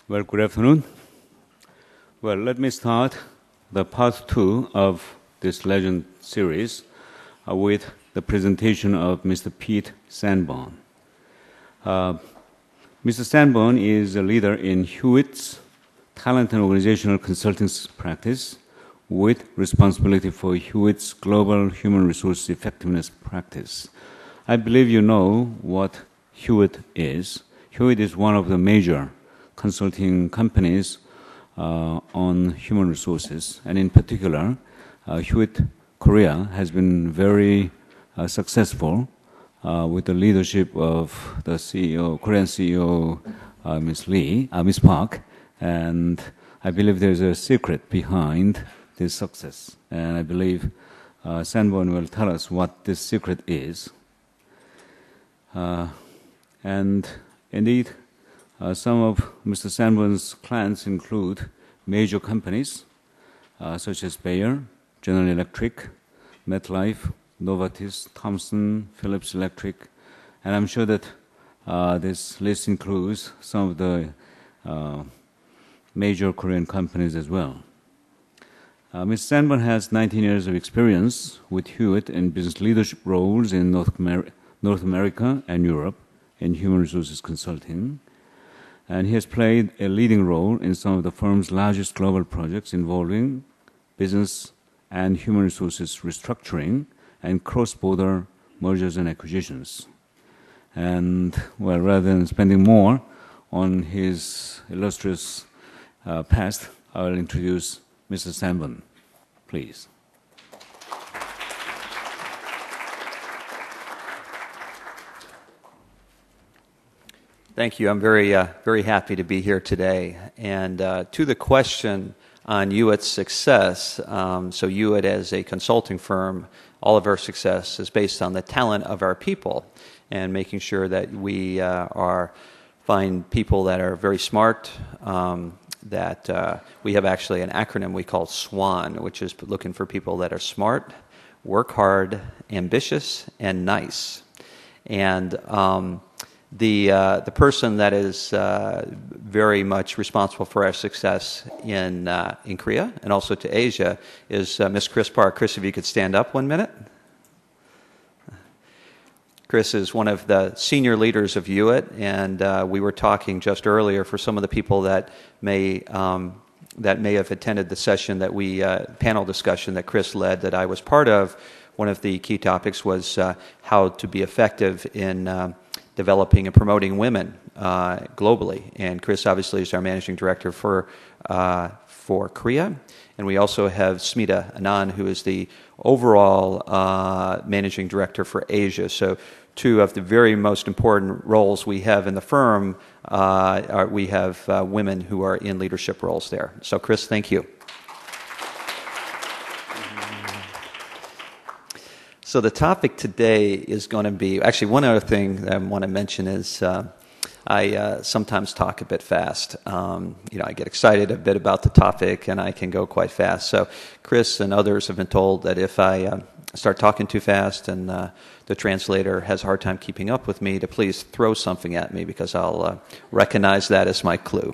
Well, good afternoon. Well, let me start the part 2 of this legend series with the presentation of Mr. Pete Sanborn. Mr. Sanborn is a leader in Hewitt's talent and organizational consulting practice with responsibility for Hewitt's global human resource effectiveness practice. I believe you know what Hewitt is. Hewitt is one of the major consulting companies on human resources, and in particular, Hewitt Korea has been very successful with the leadership of the CEO, Korean CEO, Ms. Park, and I believe there's a secret behind this success, and I believe Sanborn will tell us what this secret is. And indeed, some of Mr. Sanborn's clients include major companies such as Bayer, General Electric, MetLife, Novartis, Thomson, Philips Electric, and I'm sure that this list includes some of the major Korean companies as well. Mr. Sanborn has 19 years of experience with Hewitt in business leadership roles in North America and Europe in human resources consulting. And he has played a leading role in some of the firm's largest global projects involving business and human resources restructuring and cross-border mergers and acquisitions. And, well, rather than spending more on his illustrious past, I will introduce Mr. Sanborn, please. Thank you. I'm very happy to be here today. And to the question on Hewitt's success, so Hewitt as a consulting firm, all of our success is based on the talent of our people and making sure that we find people that are very smart, that we have actually an acronym we call SWAN, which is looking for people that are smart, work hard, ambitious, and nice. And the person that is very much responsible for our success in Korea and also to Asia is Ms. Chris Park. Chris, if you could stand up 1 minute. Chris is one of the senior leaders of Hewitt, and we were talking just earlier for some of the people that may have attended the session that we panel discussion that Chris led that I was part of. One of the key topics was how to be effective in developing and promoting women globally. And Chris obviously is our managing director for Korea. And we also have Smita Anand, who is the overall managing director for Asia. So two of the very most important roles we have in the firm, we have women who are in leadership roles there. So Chris, thank you. So the topic today is going to be, actually one other thing that I want to mention is I sometimes talk a bit fast. I get excited a bit about the topic and I can go quite fast. So Chris and others have been told that if I start talking too fast and the translator has a hard time keeping up with me, to please throw something at me because I'll recognize that as my clue.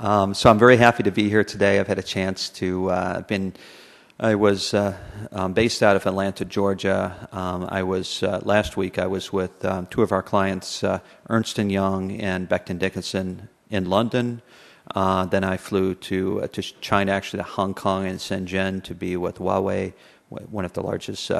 So I'm very happy to be here today. I've had a chance to I was based out of Atlanta, Georgia. Last week I was with two of our clients, Ernst & Young and Becton Dickinson in London. Then I flew to China, actually to Hong Kong and Shenzhen to be with Huawei, one of the largest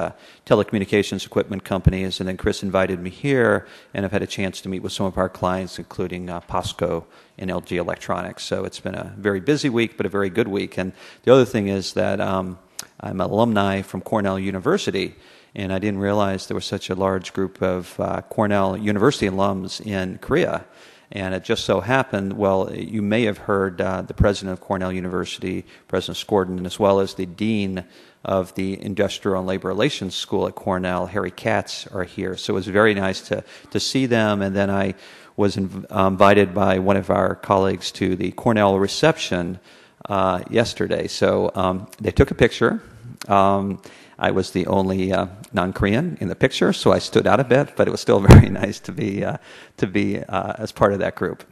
telecommunications equipment companies. And then Chris invited me here, and I've had a chance to meet with some of our clients, including POSCO and LG Electronics. So it's been a very busy week, but a very good week. And the other thing is that I'm an alumni from Cornell University, and I didn't realize there was such a large group of Cornell University alums in Korea. And it just so happened, well, you may have heard the president of Cornell University, President Scorden, as well as the dean of the Industrial and Labor Relations School at Cornell, Harry Katz, are here. So it was very nice to see them. And then I was invited by one of our colleagues to the Cornell reception yesterday. So they took a picture. I was the only non-Korean in the picture, so I stood out a bit, but it was still very nice to be as part of that group.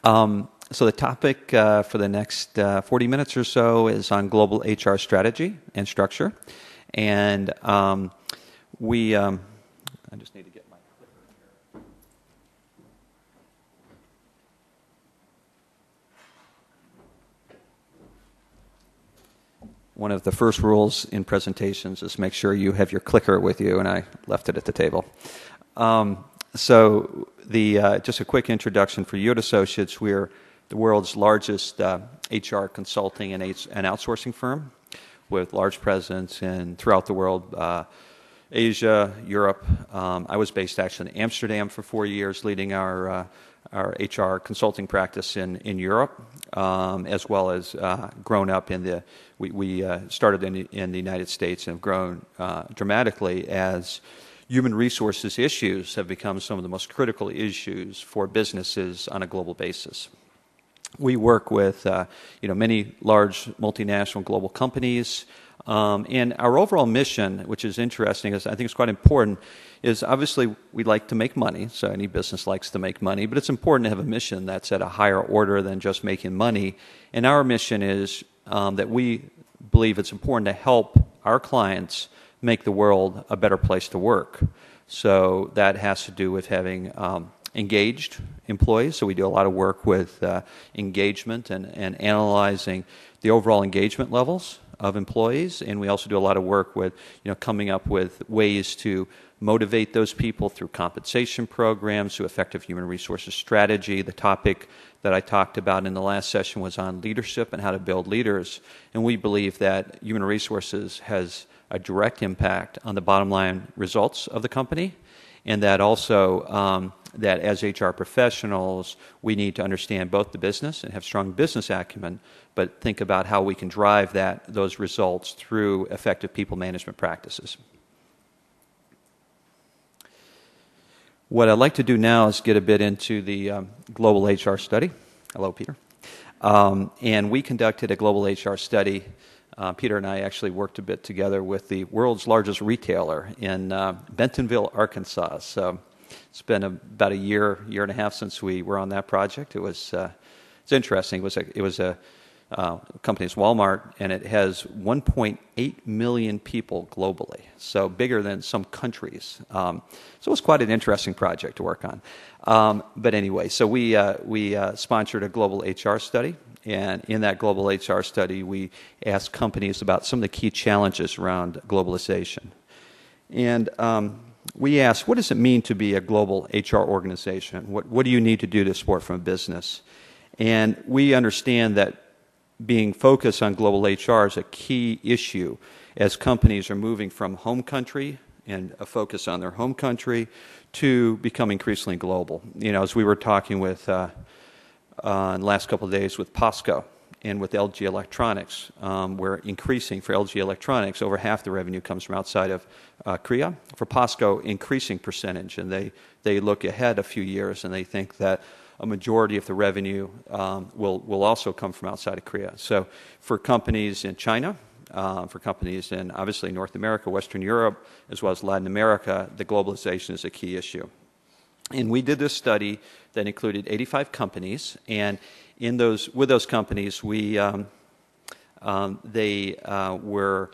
So the topic for the next 40 minutes or so is on global HR strategy and structure. And I just need to get my clicker here. One of the first rules in presentations is make sure you have your clicker with you, and I left it at the table. So just a quick introduction for Hewitt Associates. We're the world's largest HR consulting and outsourcing firm with large presence throughout the world, Asia, Europe. I was based actually in Amsterdam for 4 years, leading our HR consulting practice in Europe, as well as grown up we started in the United States and have grown dramatically as human resources issues have become some of the most critical issues for businesses on a global basis. We work with many large multinational global companies, and our overall mission, which is interesting, is I think it's quite important, is obviously we like to make money, so any business likes to make money, but it's important to have a mission that's at a higher order than just making money. And our mission is that we believe it's important to help our clients make the world a better place to work. So that has to do with having engaged employees. So we do a lot of work with engagement and analyzing the overall engagement levels of employees, and we also do a lot of work with coming up with ways to motivate those people through compensation programs, through effective human resources strategy. The topic that I talked about in the last session was on leadership and how to build leaders, and we believe that human resources has a direct impact on the bottom line results of the company, and that also that as HR professionals, we need to understand both the business and have strong business acumen, but think about how we can drive those results through effective people management practices. What I'd like to do now is get a bit into the global HR study. Hello, Peter. And we conducted a global HR study. Peter and I actually worked a bit together with the world's largest retailer in Bentonville, Arkansas. So it's been about a year and a half since we were on that project. It's interesting. It was a company's Walmart, and it has 1.8 million people globally, so bigger than some countries. So it was quite an interesting project to work on. But anyway, so we sponsored a global HR study, and in that global HR study, we asked companies about some of the key challenges around globalization. And we asked, what does it mean to be a global HR organization? What do you need to do to support from a business? And we understand that being focused on global HR is a key issue as companies are moving from home country and a focus on their home country to become increasingly global. As we were talking with in the last couple of days with POSCO and with LG Electronics, we're increasing for LG Electronics, over half the revenue comes from outside of Korea. For POSCO, increasing percentage, and they look ahead a few years and they think that a majority of the revenue will also come from outside of Korea. So for companies in China, for companies in obviously North America, Western Europe, as well as Latin America, the globalization is a key issue. And we did this study that included 85 companies, and with those companies, they were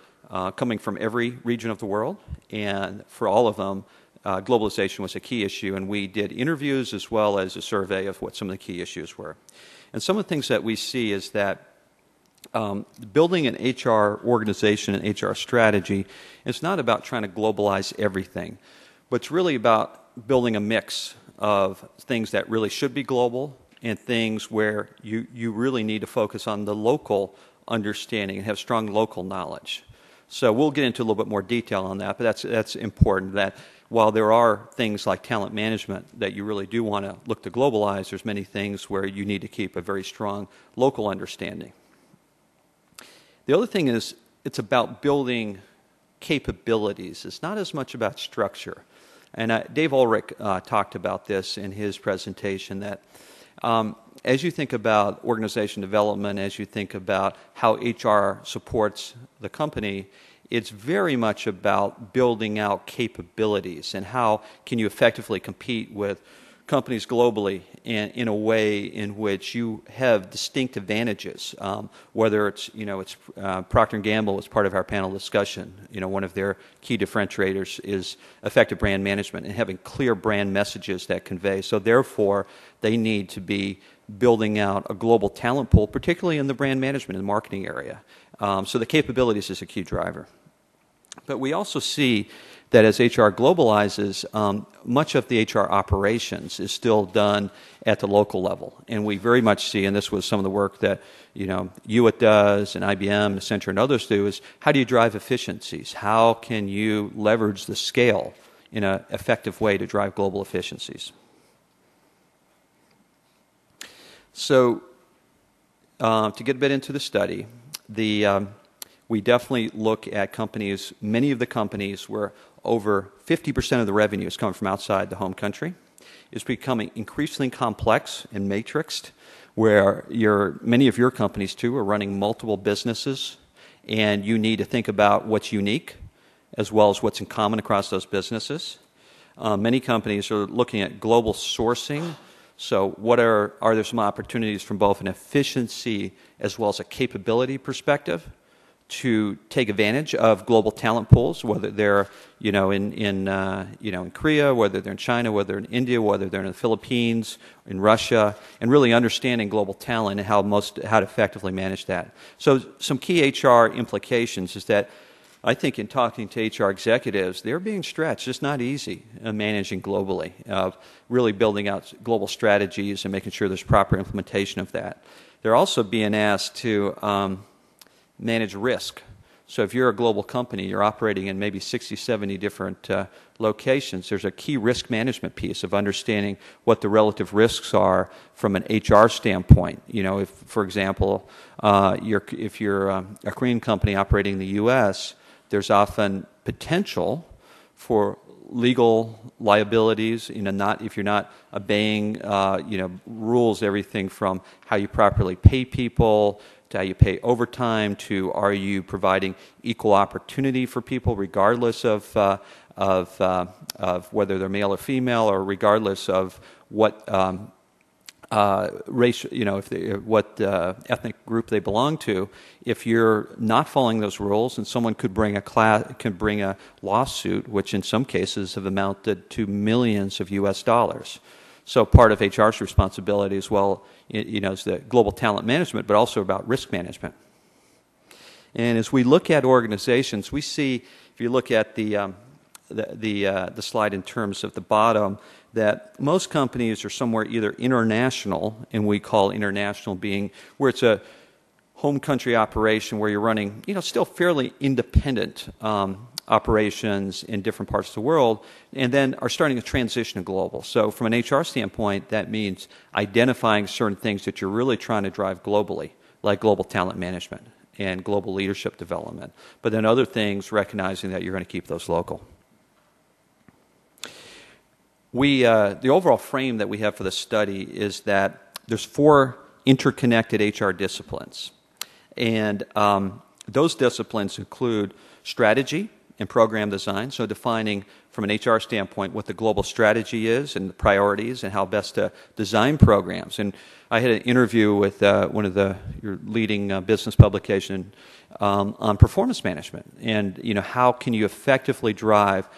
coming from every region of the world, and for all of them, globalization was a key issue, and we did interviews as well as a survey of what some of the key issues were. And some of the things that we see is that building an HR organization and HR strategy is not about trying to globalize everything, but it's really about building a mix of things that really should be global and things where you really need to focus on the local understanding and have strong local knowledge. So we'll get into a little bit more detail on that, but that's important, that while there are things like talent management that you really do want to look to globalize, there's many things where you need to keep a very strong local understanding. The other thing is it's about building capabilities. It's not as much about structure. And Dave Ulrich talked about this in his presentation, that as you think about organization development, as you think about how HR supports the company, it's very much about building out capabilities and how can you effectively compete with companies globally in a way in which you have distinct advantages. Whether it's Procter & Gamble as part of our panel discussion. One of their key differentiators is effective brand management and having clear brand messages that convey. So therefore, they need to be building out a global talent pool, particularly in the brand management and marketing area. So the capabilities is a key driver. But we also see that as HR globalizes, much of the HR operations is still done at the local level. And we very much see, and this was some of the work that Hewitt does and IBM, Accenture, and others do, is how do you drive efficiencies? How can you leverage the scale in an effective way to drive global efficiencies? So to get a bit into the study, we definitely look at companies, many of the companies where over 50% of the revenue is coming from outside the home country. It's becoming increasingly complex and matrixed, where many of your companies, too, are running multiple businesses, and you need to think about what's unique as well as what's in common across those businesses. Many companies are looking at global sourcing. So are there some opportunities from both an efficiency as well as a capability perspective to take advantage of global talent pools, whether they're in Korea, whether they're in China, whether they're in India, whether they're in the Philippines, in Russia, and really understanding global talent and how to effectively manage that. So some key HR implications is that I think in talking to HR executives, they're being stretched. It's not easy managing globally, really building out global strategies and making sure there's proper implementation of that. They're also being asked to manage risk. So if you're a global company, you're operating in maybe 60, 70 different locations, there's a key risk management piece of understanding what the relative risks are from an HR standpoint. If, for example, if you're a Korean company operating in the U.S., there's often potential for legal liabilities, if you're not obeying, rules, everything from how you properly pay people to how you pay overtime, to are you providing equal opportunity for people regardless of whether they're male or female, or regardless of what race, what ethnic group they belong to. If you're not following those rules, and someone could bring a lawsuit, which in some cases have amounted to millions of U.S. dollars. So part of HR's responsibility as well, is the global talent management, but also about risk management. And as we look at organizations, we see, if you look at the slide in terms of the bottom, that most companies are somewhere either international, and we call international being where it's a home country operation where you're running, still fairly independent operations in different parts of the world, and then are starting to transition to global. So from an HR standpoint, that means identifying certain things that you're really trying to drive globally, like global talent management and global leadership development. But then other things, recognizing that you're going to keep those local. The overall frame that we have for the study is that there's 4 interconnected HR disciplines. And those disciplines include strategy and program design, so defining from an HR standpoint what the global strategy is and the priorities and how best to design programs. And I had an interview with one of your leading business publication on performance management, and how can you effectively drive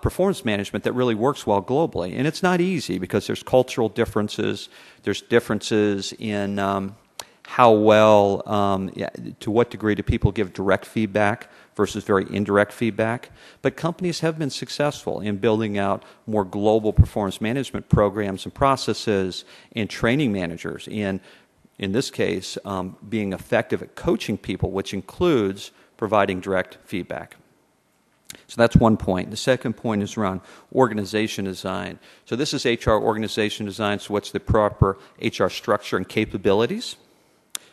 performance management that really works well globally. And it's not easy because there's cultural differences, there's differences in how well, to what degree do people give direct feedback versus very indirect feedback. But companies have been successful in building out more global performance management programs and processes, and training managers, and in this case, being effective at coaching people, which includes providing direct feedback. So that's one point. The second point is around organization design. So this is HR organization design, so what's the proper HR structure and capabilities?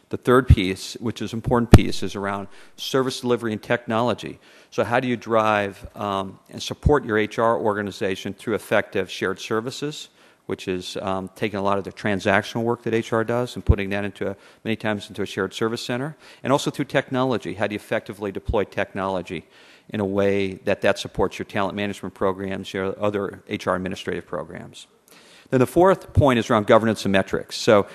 The third piece, which is an important piece, is around service delivery and technology. So how do you drive and support your HR organization through effective shared services, which is taking a lot of the transactional work that HR does and putting that many times into a shared service center, and also through technology. How do you effectively deploy technology in a way that supports your talent management programs, your other HR administrative programs? Then the fourth point is around governance and metrics. So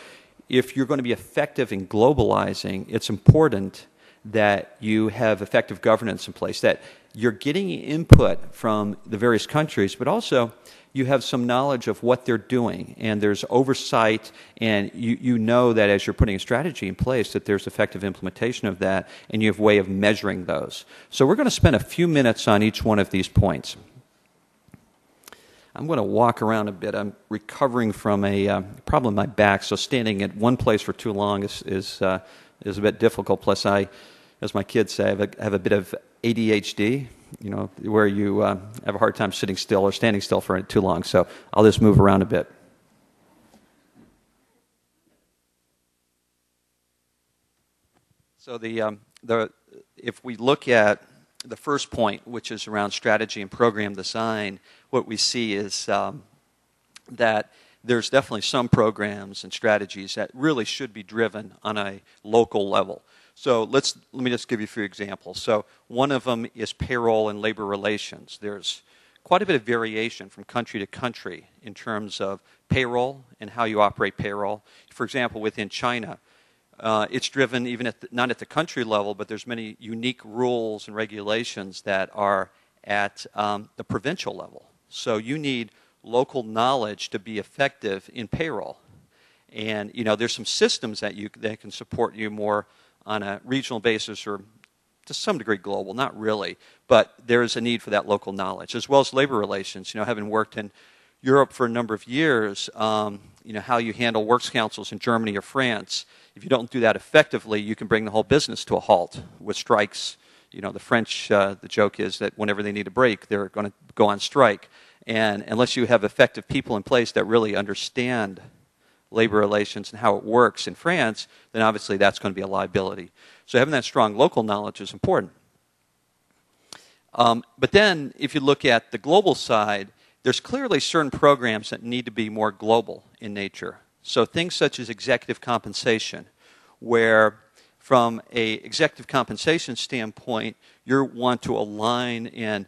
if you're going to be effective in globalizing, it's important that you have effective governance in place, that you're getting input from the various countries, but also you have some knowledge of what they're doing, and there's oversight, and you know that as you're putting a strategy in place that there's effective implementation of that, and you have a way of measuring those. So we're going to spend a few minutes on each one of these points. I'm going to walk around a bit. I'm recovering from a problem in my back, so standing at one place for too long is a bit difficult. Plus, as my kids say, I have a bit of ADHD, where you have a hard time sitting still or standing still for too long. So I'll just move around a bit. So if we look at the first point, which is around strategy and program design, what we see is that there's definitely some programs and strategies that really should be driven on a local level. So let me just give you a few examples. So one of them is payroll and labor relations. There's quite a bit of variation from country to country in terms of payroll and how you operate payroll. For example, within China, it's driven even not at the country level, but there's many unique rules and regulations that are at the provincial level. So you need local knowledge to be effective in payroll. And there's some systems that can support you more on a regional basis or to some degree global, not really, but there is a need for that local knowledge, as well as labor relations. Having worked in Europe for a number of years, how you handle works councils in Germany or France, if you don't do that effectively, you can bring the whole business to a halt with strikes. The French, the joke is that whenever they need a break, they're going to go on strike. And unless you have effective people in place that really understand labor relations and how it works in France, then obviously that's going to be a liability. So having that strong local knowledge is important. But then if you look at the global side, there's clearly certain programs that need to be more global in nature. So things such as executive compensation, where from an executive compensation standpoint, you want to align and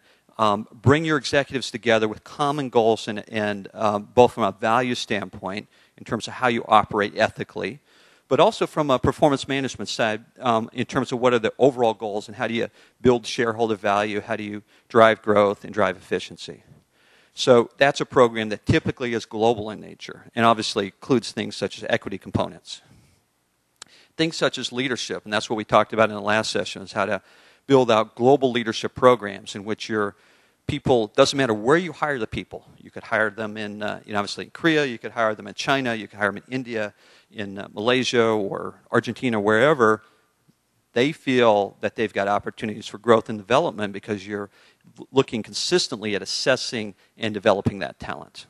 bring your executives together with common goals and both from a value standpoint in terms of how you operate ethically, but also from a performance management side in terms of what are the overall goals and how do you build shareholder value, how do you drive growth and drive efficiency. So that's a program that typically is global in nature and obviously includes things such as equity components. Things such as leadership, and that's what we talked about in the last session, is how to build out global leadership programs in which your people, doesn't matter where you hire the people. You could hire them in, obviously in Korea, you could hire them in China, you could hire them in India, in Malaysia or Argentina, wherever. They feel that they've got opportunities for growth and development because you're looking consistently at assessing and developing that talent.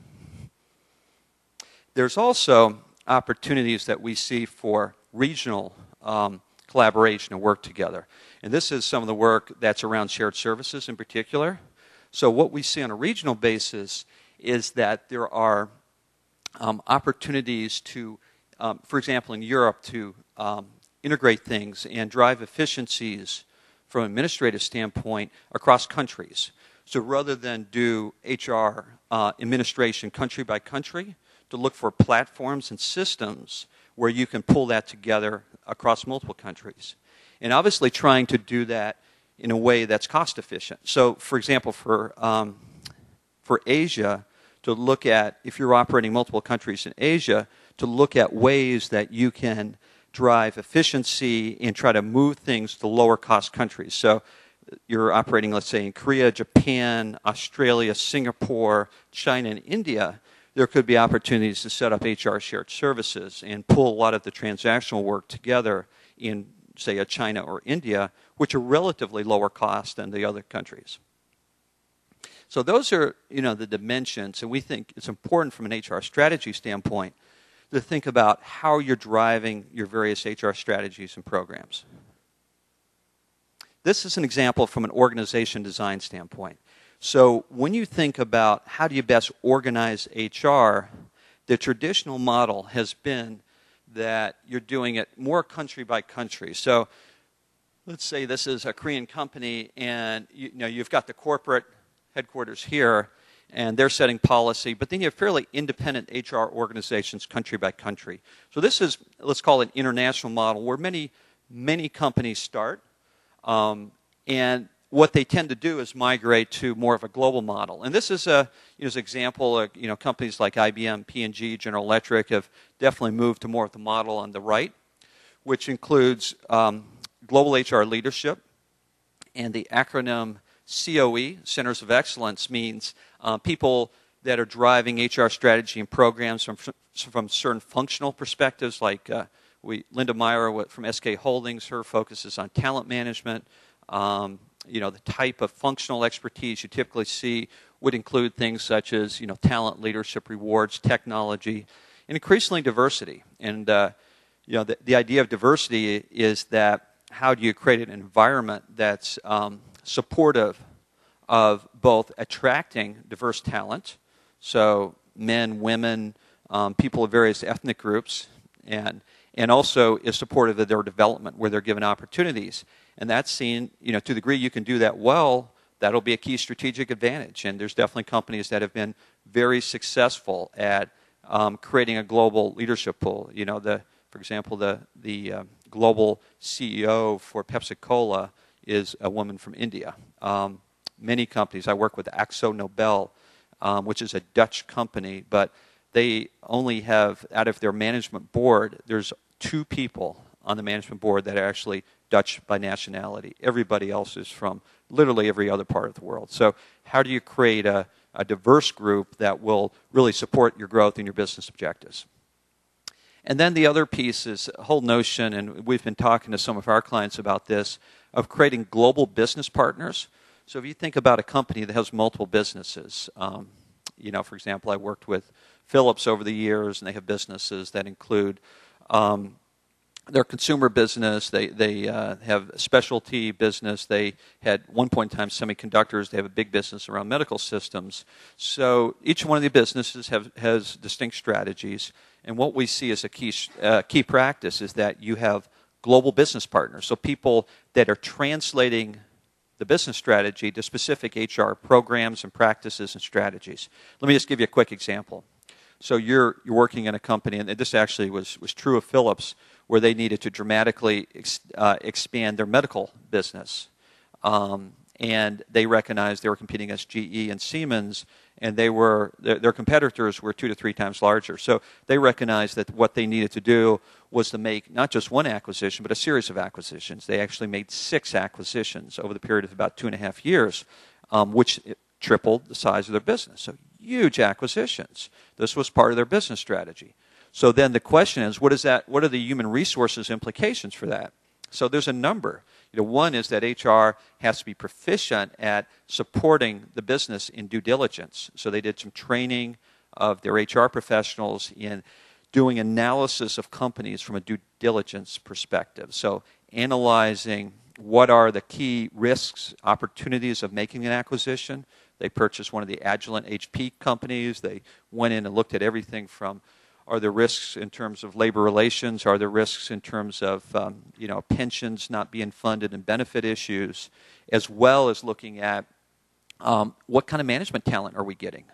There's also opportunities that we see for regional collaboration and work together. And this is some of the work that's around shared services in particular. So what we see on a regional basis is that there are opportunities to, for example, in Europe, to integrate things and drive efficiencies from an administrative standpoint across countries. So rather than do HR administration country by country, to look for platforms and systems where you can pull that together across multiple countries. And obviously trying to do that in a way that's cost efficient. So, for example, for Asia, to look at, if you're operating multiple countries in Asia, to look at ways that you can drive efficiency and try to move things to lower cost countries. So you're operating, let's say, in Korea, Japan, Australia, Singapore, China, and India. There could be opportunities to set up HR shared services and pull a lot of the transactional work together in, say, China or India, which are relatively lower cost than the other countries. So those are, the dimensions, and we think it's important from an HR strategy standpoint to think about how you're driving your various HR strategies and programs. This is an example from an organization design standpoint. So when you think about how do you best organize HR, the traditional model has been that you're doing it more country by country. So let's say this is a Korean company and you've got the corporate headquarters here, and they're setting policy. But then you have fairly independent HR organizations country by country. So this is, let's call it an international model where many companies start, and what they tend to do is migrate to more of a global model. And this is an example of, companies like IBM, P&G, General Electric have definitely moved to more of the model on the right, which includes global HR leadership, and the acronym COE, Centers of Excellence, means people that are driving HR strategy and programs from certain functional perspectives, like Linda Meyer from SK Holdings, her focus is on talent management. The type of functional expertise you typically see would include things such as, talent, leadership, rewards, technology, and increasingly diversity. And, the idea of diversity is that how do you create an environment that's supportive of both attracting diverse talent, so men, women, people of various ethnic groups, and also is supportive of their development where they're given opportunities. And that's seen, to the degree you can do that well, that'll be a key strategic advantage. And there's definitely companies that have been very successful at creating a global leadership pool. For example, the global CEO for Pepsi-Cola is a woman from India. Many companies, I work with Axo Nobel, which is a Dutch company, but they only have, out of their management board, there's 2 people on the management board that are actually Dutch by nationality. Everybody else is from literally every other part of the world. So how do you create a diverse group that will really support your growth and your business objectives? And then the other piece is a whole notion, and we've been talking to some of our clients about this, of creating global business partners. So if you think about a company that has multiple businesses, for example, I worked with Philips over the years, and they have businesses that include their consumer business, they have a specialty business, they had one point in time semiconductors, they have a big business around medical systems. So each one of the businesses has distinct strategies, and what we see as a key practice is that you have global business partners, so people that are translating the business strategy to specific HR programs and practices and strategies. Let me just give you a quick example. So you're working in a company, and this actually was true of Philips, where they needed to dramatically expand their medical business. And they recognized they were competing against GE and Siemens, and their competitors were 2 to 3 times larger. So they recognized that what they needed to do was to make not just one acquisition, but a series of acquisitions. They actually made 6 acquisitions over the period of about 2.5 years, which tripled the size of their business. So huge acquisitions. This was part of their business strategy. So then the question is, what are the human resources implications for that? So there's a number. One is that HR has to be proficient at supporting the business in due diligence. So they did some training of their HR professionals in doing analysis of companies from a due diligence perspective. So analyzing what are the key risks, opportunities of making an acquisition. They purchased one of the Agilent HP companies. They went in and looked at everything from, are there risks in terms of labor relations? Are there risks in terms of pensions not being funded and benefit issues, as well as looking at what kind of management talent are we getting?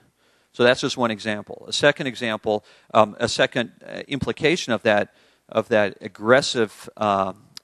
So that's just one example. A second example, a second implication of that aggressive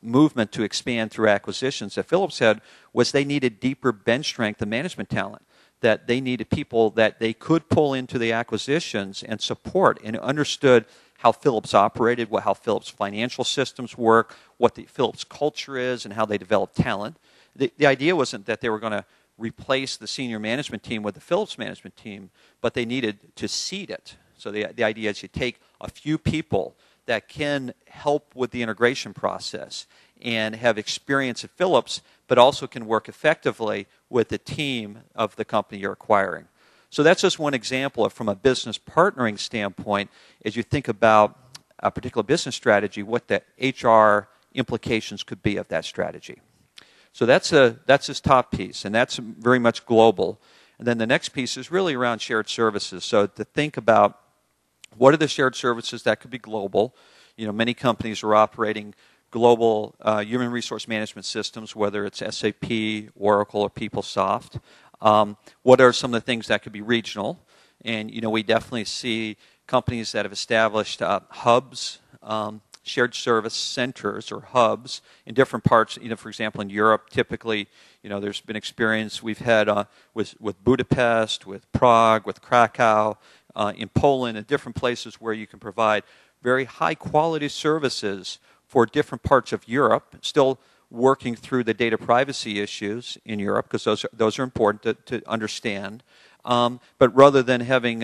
movement to expand through acquisitions that Philips had was they needed deeper bench strength and management talent. That they needed people that they could pull into the acquisitions and support and understood how Philips operated, how Philips financial systems work, what the Philips culture is, and how they develop talent. The idea wasn't that they were going to replace the senior management team with the Philips management team, but they needed to seed it. So the idea is you take a few people that can help with the integration process and have experience at Philips, but also can work effectively with the team of the company you're acquiring. So that's just one example of, from a business partnering standpoint, as you think about a particular business strategy, what the HR implications could be of that strategy. So that's his top piece, and that's very much global. And then the next piece is really around shared services. So to think about what are the shared services that could be global. Many companies are operating global human resource management systems, whether it's SAP, Oracle, or PeopleSoft. What are some of the things that could be regional? And, we definitely see companies that have established hubs, shared service centers or hubs in different parts. For example, in Europe, typically, there's been experience we've had with Budapest, with Prague, with Krakow, in Poland, and different places where you can provide very high-quality services for different parts of Europe, still working through the data privacy issues in Europe, because those are important to understand. But rather than having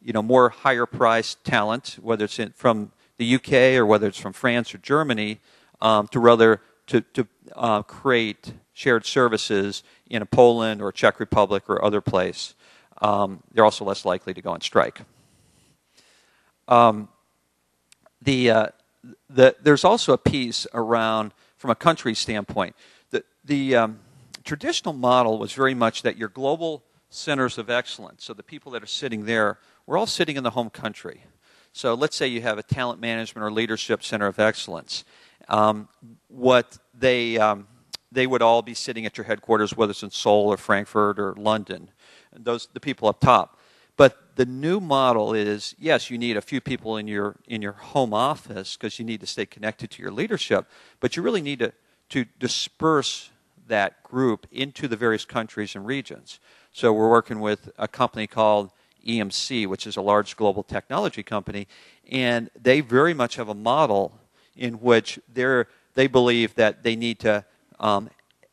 more higher-priced talent, whether it's from the UK or whether it's from France or Germany, to create shared services in a Poland or Czech Republic or other place, they're also less likely to go on strike. There's also a piece around, from a country standpoint, the traditional model was very much that your global centers of excellence, so the people that are sitting there, we're all sitting in the home country. So let's say you have a talent management or leadership center of excellence. What they would all be sitting at your headquarters, whether it's in Seoul or Frankfurt or London, the people up top. But the new model is, yes, you need a few people in your home office because you need to stay connected to your leadership, but you really need to disperse that group into the various countries and regions. So we're working with a company called EMC, which is a large global technology company, and they very much have a model in which they believe that they need to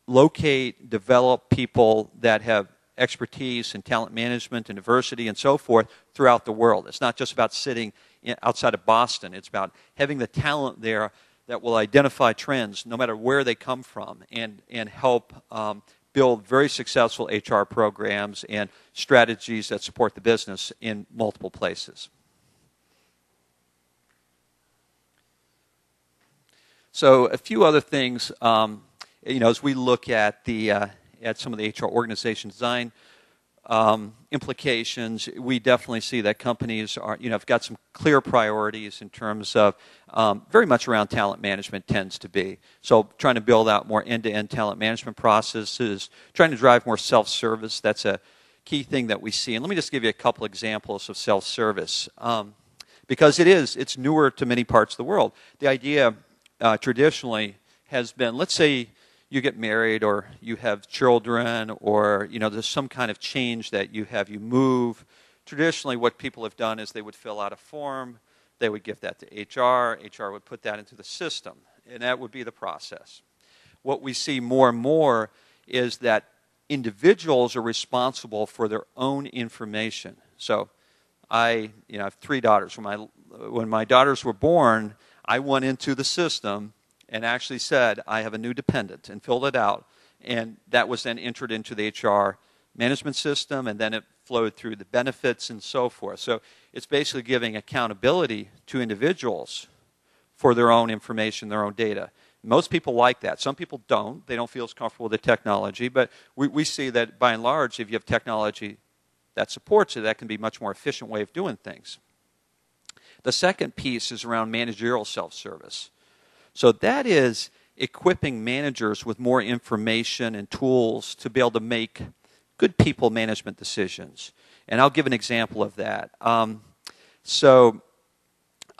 locate, develop people that have expertise in talent management and diversity and so forth throughout the world. It's not just about sitting outside of Boston. It's about having the talent there that will identify trends no matter where they come from and help build very successful HR programs and strategies that support the business in multiple places. So a few other things, as we look at at some of the HR organization design implications, we definitely see that companies have got some clear priorities in terms of very much around talent management tends to be. So trying to build out more end-to-end talent management processes, trying to drive more self-service, that's a key thing that we see. And let me just give you a couple examples of self-service. Because it's newer to many parts of the world. The idea traditionally has been, let's say you get married or you have children or there's some kind of change that you move. Traditionally what people have done is they would fill out a form, they would give that to HR would put that into the system, and that would be the process. What we see more and more is that individuals are responsible for their own information. So I have 3 daughters. When my daughters were born, I went into the system and actually said, I have a new dependent, and filled it out. And that was then entered into the HR management system, and then it flowed through the benefits and so forth. So it's basically giving accountability to individuals for their own information, their own data. Most people like that. Some people don't. They don't feel as comfortable with the technology. But we see that, by and large, if you have technology that supports it, that can be a much more efficient way of doing things. The second piece is around managerial self-service. So that is equipping managers with more information and tools to be able to make good people management decisions. And I'll give an example of that.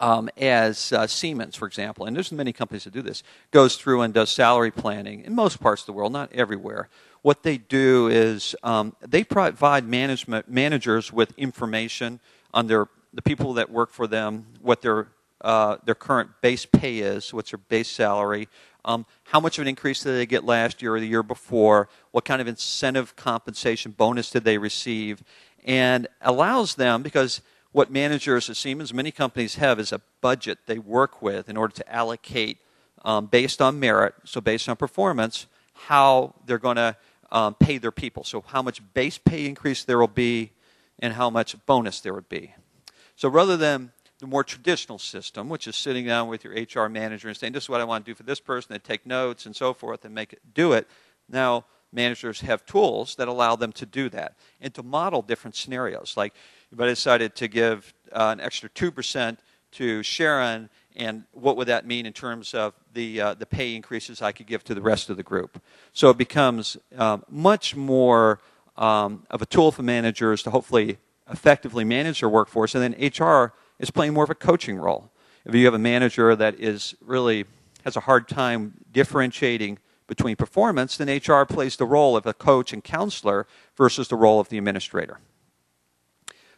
As Siemens, for example, and there's many companies that do this, goes through and does salary planning in most parts of the world, not everywhere. What they do is they provide managers with information on the people that work for them, what their current base pay is, what's their base salary, how much of an increase did they get last year or the year before, what kind of incentive compensation bonus did they receive, and allows them, because what managers at Siemens, many companies have, is a budget they work with in order to allocate based on merit, so based on performance, how they're going to pay their people. So how much base pay increase there will be and how much bonus there would be. So rather than the more traditional system, which is sitting down with your HR manager and saying, this is what I want to do for this person, and take notes and so forth and do it. Now managers have tools that allow them to do that and to model different scenarios. Like if I decided to give an extra 2% to Sharon, and what would that mean in terms of the pay increases I could give to the rest of the group? So it becomes much more of a tool for managers to hopefully effectively manage their workforce, and then HR is playing more of a coaching role. If you have a manager that is really has a hard time differentiating between performance, then HR plays the role of a coach and counselor versus the role of the administrator.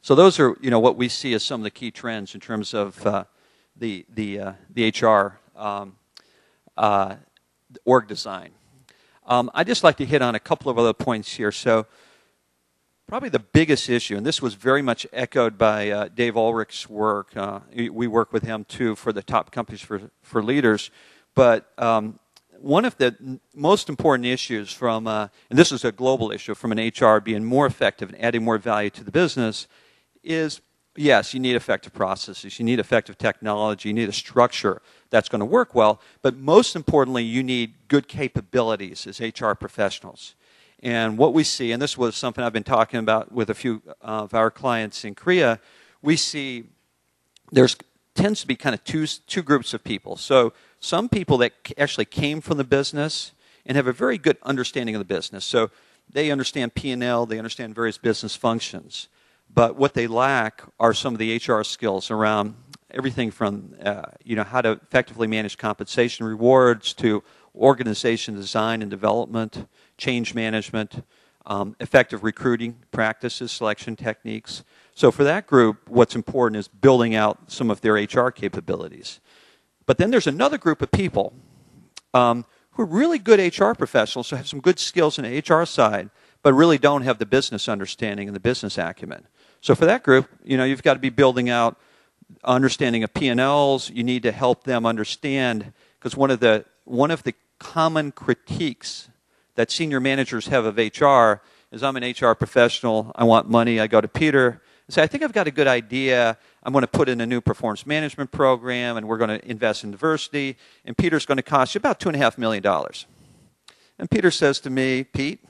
So those are, what we see as some of the key trends in terms of the HR org design. I'd just like to hit on a couple of other points here. So probably the biggest issue, and this was very much echoed by Dave Ulrich's work. We work with him too for the top companies for leaders. But one of the most important issues from, and this is a global issue, from an HR being more effective and adding more value to the business is, yes, you need effective processes, you need effective technology, you need a structure that's going to work well, but most importantly, you need good capabilities as HR professionals. And what we see, and this was something I've been talking about with a few of our clients in Korea, we see tends to be kind of two groups of people. So some people that actually came from the business and have a very good understanding of the business. So they understand P&L, they understand various business functions. But what they lack are some of the HR skills around everything from how to effectively manage compensation rewards to organization design and development, change management, effective recruiting practices, selection techniques. So for that group, what's important is building out some of their HR capabilities. But then there's another group of people who are really good HR professionals, who have some good skills in the HR side, but really don't have the business understanding and the business acumen. So for that group, you've got to be building out understanding of P&Ls. You need to help them understand, because one of the common critiques that senior managers have of HR is, I'm an HR professional, I want money, I go to Peter and say, I think I've got a good idea, I'm going to put in a new performance management program and we're going to invest in diversity, and Peter's going to cost you about $2.5 million. And Peter says to me, Pete,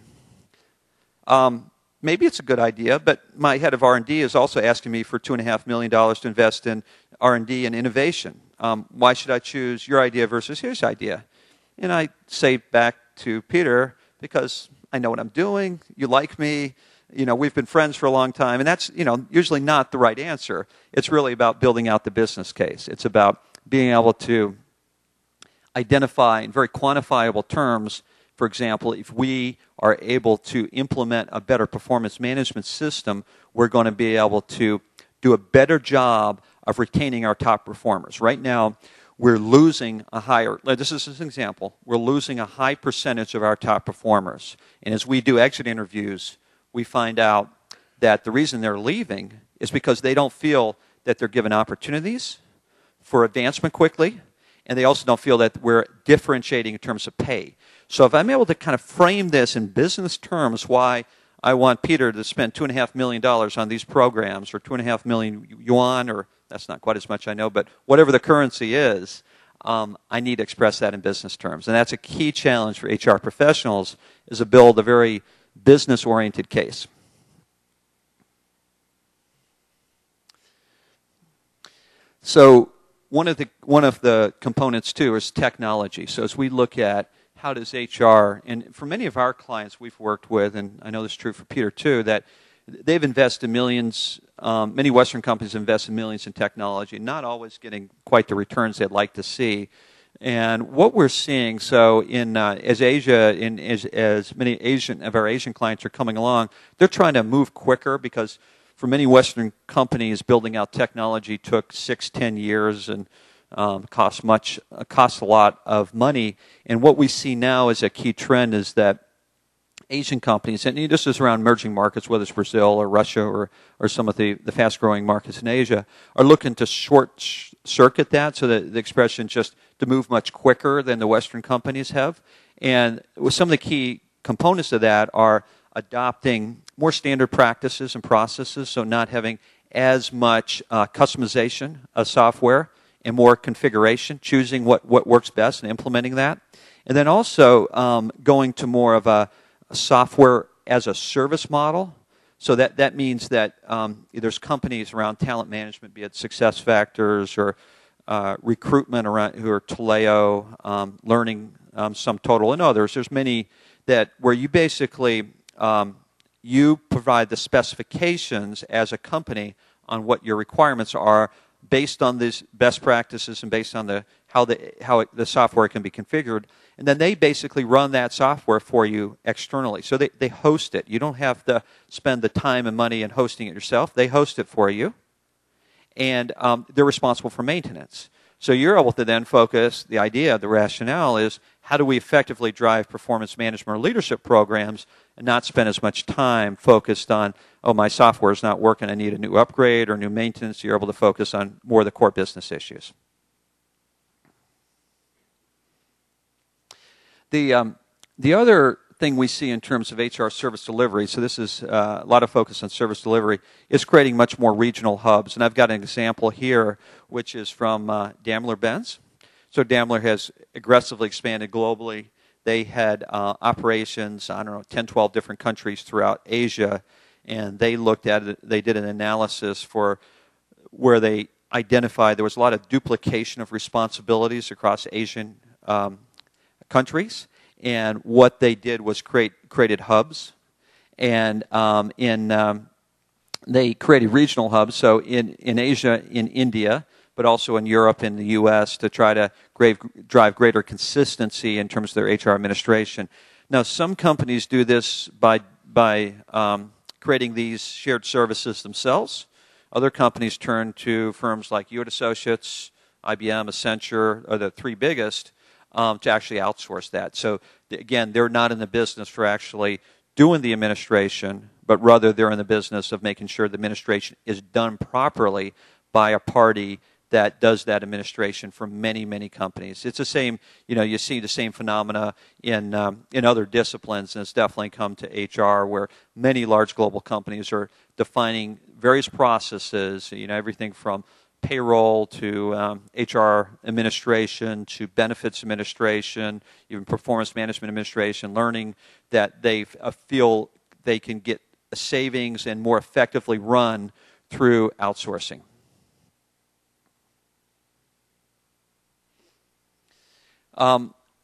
maybe it's a good idea, but my head of R&D is also asking me for $2.5 million to invest in R&D and innovation. Why should I choose your idea versus his idea? And I say back to Peter, because I know what I'm doing, you like me, we've been friends for a long time, and that's usually not the right answer. It's really about building out the business case. It's about being able to identify in very quantifiable terms. For example, if we are able to implement a better performance management system, we're going to be able to do a better job of retaining our top performers. Right now, we're losing this is an example, we're losing a high percentage of our top performers. And as we do exit interviews, we find out that the reason they're leaving is because they don't feel that they're given opportunities for advancement quickly, and they also don't feel that we're differentiating in terms of pay. So if I'm able to kind of frame this in business terms, why I want Peter to spend $2.5 million on these programs, or 2.5 million yuan, or that's not quite as much, I know, but whatever the currency is, I need to express that in business terms. And that's a key challenge for HR professionals, is to build a very business-oriented case. So one of the components, too, is technology. So as we look at how does HR, and for many of our clients we've worked with, and I know this is true for Peter too, that they've invested millions, many Western companies invest in millions in technology, not always getting quite the returns they'd like to see. And what we're seeing, so as many of our Asian clients are coming along, they're trying to move quicker, because for many Western companies, building out technology took 6-10 years and costs a lot of money. And what we see now as a key trend is that Asian companies, and this is around emerging markets, whether it's Brazil or Russia or some of the fast-growing markets in Asia, are looking to short-circuit that, so that the expression just to move much quicker than the Western companies have. And with some of the key components of that are adopting more standard practices and processes, so not having as much customization of software and more configuration, choosing what works best and implementing that. And then also going to more of a software as a service model. So that means that there's companies around talent management, be it SuccessFactors or recruitment around who are Taleo, Learning, SumTotal, and others. There's many where you basically you provide the specifications as a company on what your requirements are based on these best practices and based on how the software can be configured. And then they basically run that software for you externally. So they host it. You don't have to spend the time and money in hosting it yourself. They host it for you. And they're responsible for maintenance. So you're able to then focus, the idea, the rationale is, how do we effectively drive performance management or leadership programs and not spend as much time focused on, oh, my software is not working, I need a new upgrade or new maintenance. You're able to focus on more of the core business issues. The other thing we see in terms of HR service delivery, so this is a lot of focus on service delivery, is creating much more regional hubs. And I've got an example here, which is from Daimler-Benz. So Daimler has aggressively expanded globally. They had operations, 10, 12 different countries throughout Asia, and they looked at it, they did an analysis for where they identified there was a lot of duplication of responsibilities across Asian countries, and what they did was created hubs, and they created regional hubs, so in Asia, in India, but also in Europe and the U.S. to try to drive greater consistency in terms of their HR administration. Now, some companies do this by creating these shared services themselves. Other companies turn to firms like Hewitt Associates, IBM, Accenture, are the three biggest, to actually outsource that. So, again, they're not in the business for actually doing the administration, but rather they're in the business of making sure the administration is done properly by a party that does that administration for many, many companies. It's the same, you see the same phenomena in other disciplines, and it's definitely come to HR, where many large global companies are defining various processes, everything from payroll to HR administration to benefits administration, even performance management administration, learning that they feel they can get savings and more effectively run through outsourcing.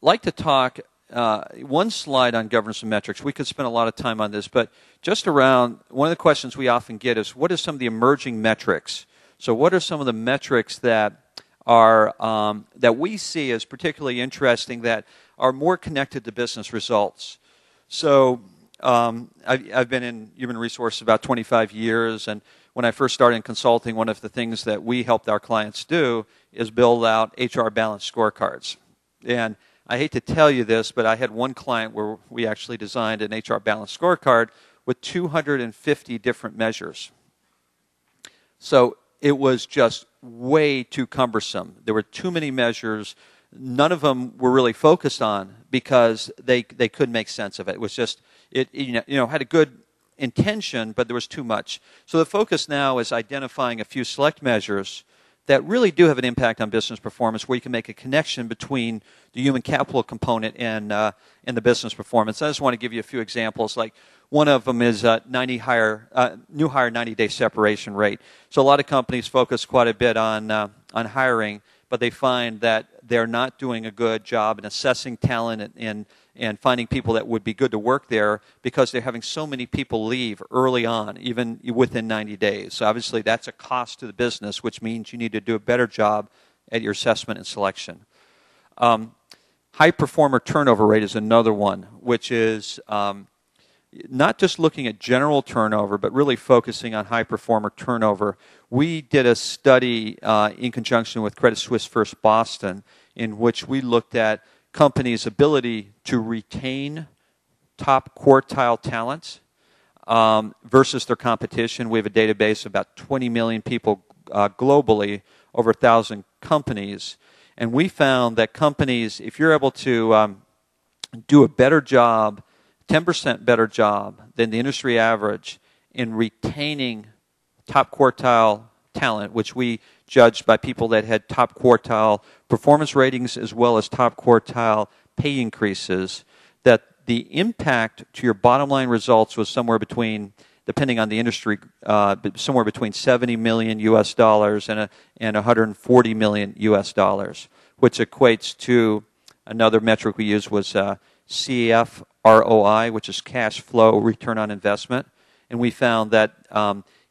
Like to talk, one slide on governance and metrics. We could spend a lot of time on this, but just around, one of the questions we often get is, what are some of the emerging metrics? So what are some of the metrics that are that we see as particularly interesting that are more connected to business results? So I've been in human resources about 25 years, and when I first started in consulting, one of the things that we helped our clients do is build out HR balance scorecards. And I hate to tell you this, but I had one client where we actually designed an HR balance scorecard with 250 different measures. So it was just way too cumbersome. There were too many measures. None of them were really focused on because they couldn't make sense of it. It was just, it had a good intention, but there was too much. So the focus now is identifying a few select measures that really do have an impact on business performance, where you can make a connection between the human capital component and the business performance. I just want to give you a few examples. Like one of them is new hire 90-day separation rate. So a lot of companies focus quite a bit on hiring, but they find that they're not doing a good job in assessing talent and finding people that would be good to work there, because they're having so many people leave early on, even within 90 days. So obviously that's a cost to the business, which means you need to do a better job at your assessment and selection. High performer turnover rate is another one, which is not just looking at general turnover, but really focusing on high performer turnover. We did a study in conjunction with Credit Suisse First Boston, in which we looked at companies' ability to retain top quartile talent versus their competition. We have a database of about 20 million people globally, over 1,000 companies. And we found that companies, if you're able to do a better job, 10% better job than the industry average in retaining top quartile talent, which we judged by people that had top quartile performance ratings as well as top quartile pay increases, that the impact to your bottom line results was somewhere between, depending on the industry, somewhere between $70 million US dollars and $140 million US dollars, which equates to, another metric we used was CFROI, which is cash flow return on investment. And we found that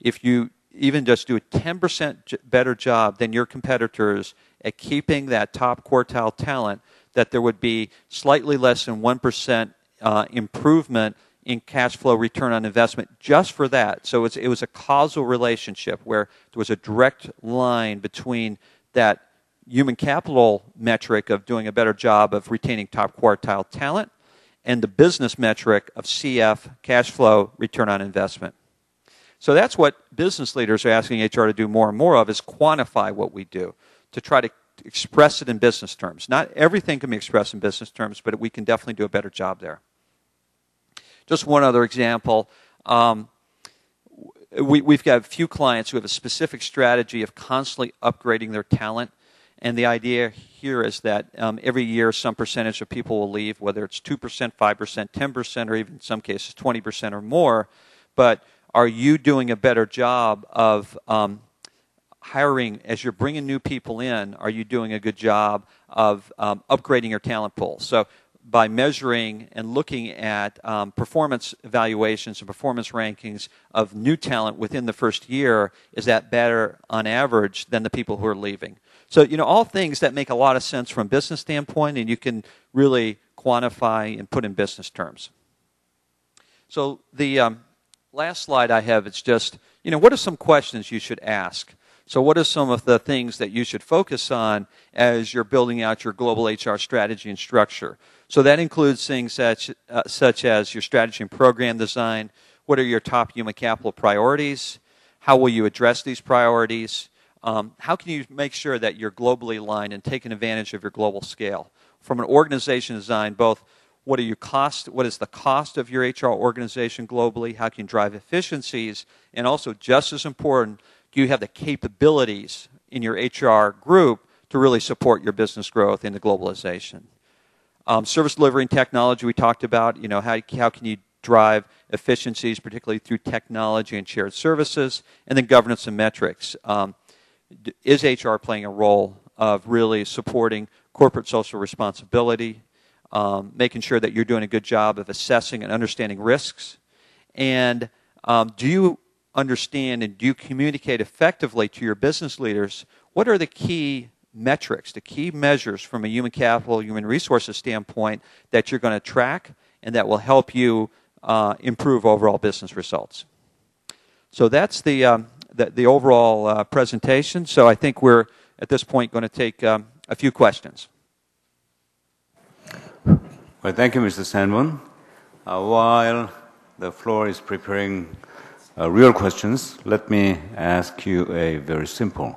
if you even just do a 10% better job than your competitors at keeping that top quartile talent, that there would be slightly less than 1% improvement in cash flow return on investment just for that. So it was a causal relationship where there was a direct line between that human capital metric of doing a better job of retaining top quartile talent and the business metric of CF, cash flow return on investment. So that's what business leaders are asking HR to do more and more of, is quantify what we do, to try to express it in business terms. Not everything can be expressed in business terms, but we can definitely do a better job there. Just one other example. We've got a few clients who have a specific strategy of constantly upgrading their talent. And the idea here is that every year some percentage of people will leave, whether it's 2%, 5%, 10%, or even in some cases 20% or more. But are you doing a better job of hiring, as you're bringing new people in, are you doing a good job of upgrading your talent pool? So by measuring and looking at performance evaluations and performance rankings of new talent within the first year, is that better on average than the people who are leaving? So, all things that make a lot of sense from a business standpoint, and you can really quantify and put in business terms. So the last slide I have, it's just, what are some questions you should ask? So what are some of the things that you should focus on as you're building out your global HR strategy and structure? So that includes things such as your strategy and program design. What are your top human capital priorities? How will you address these priorities? How can you make sure that you're globally aligned and taking advantage of your global scale? From an organization design, both what is the cost of your HR organization globally? How can you drive efficiencies? And also, just as important, do you have the capabilities in your HR group to really support your business growth in the globalization? Service delivery and technology we talked about. How can you drive efficiencies, particularly through technology and shared services? And then governance and metrics. Is HR playing a role of really supporting corporate social responsibility, making sure that you're doing a good job of assessing and understanding risks? And do you understand and do you communicate effectively to your business leaders what are the key metrics, the key measures from a human capital, human resources standpoint that you're going to track and that will help you improve overall business results? So that's the overall presentation. So I think we're, at this point, going to take a few questions. Well, thank you, Mr. Sanborn. While the floor is preparing real questions, let me ask you a very simple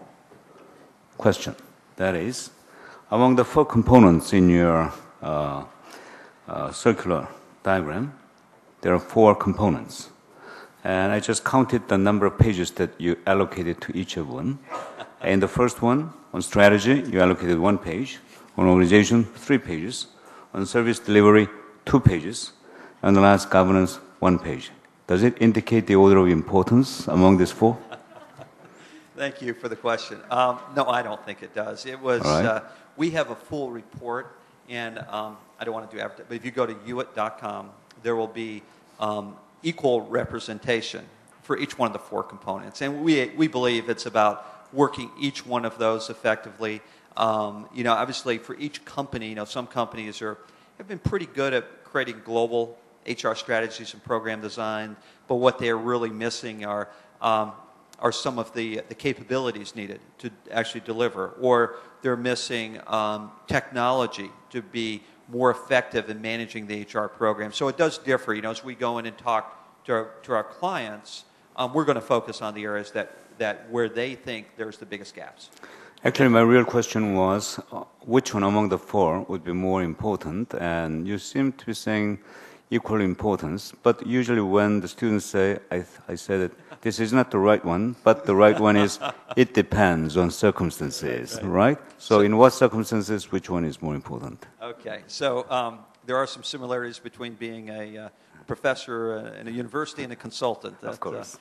question. That is, among the 4 components in your circular diagram, there are 4 components. And I just counted the number of pages that you allocated to each of them. In the first one, on strategy, you allocated 1 page. On organization, 3 pages. On service delivery, 2 pages. And the last, governance, 1 page. Does it indicate the order of importance among these 4? Thank you for the question. No, I don't think it does. It was, right. We have a full report, and I don't want to do advertising, but if you go to hewitt.com, there will be equal representation for each one of the 4 components. And we believe it's about working each one of those effectively. Obviously for each company, some companies have been pretty good at creating global HR strategies and program design, but what they're really missing are some of the capabilities needed to actually deliver, or they're missing technology to be more effective in managing the HR program. So it does differ. As we go in and talk to our clients, we're going to focus on the areas that where they think there's the biggest gaps. Actually, my real question was, which one among the 4 would be more important? And you seem to be saying equal importance, but usually when the students say, I said that this is not the right one, but the right one is, it depends on circumstances, right? So in what circumstances, which one is more important? Okay, so there are some similarities between being a professor in a university and a consultant. Of course.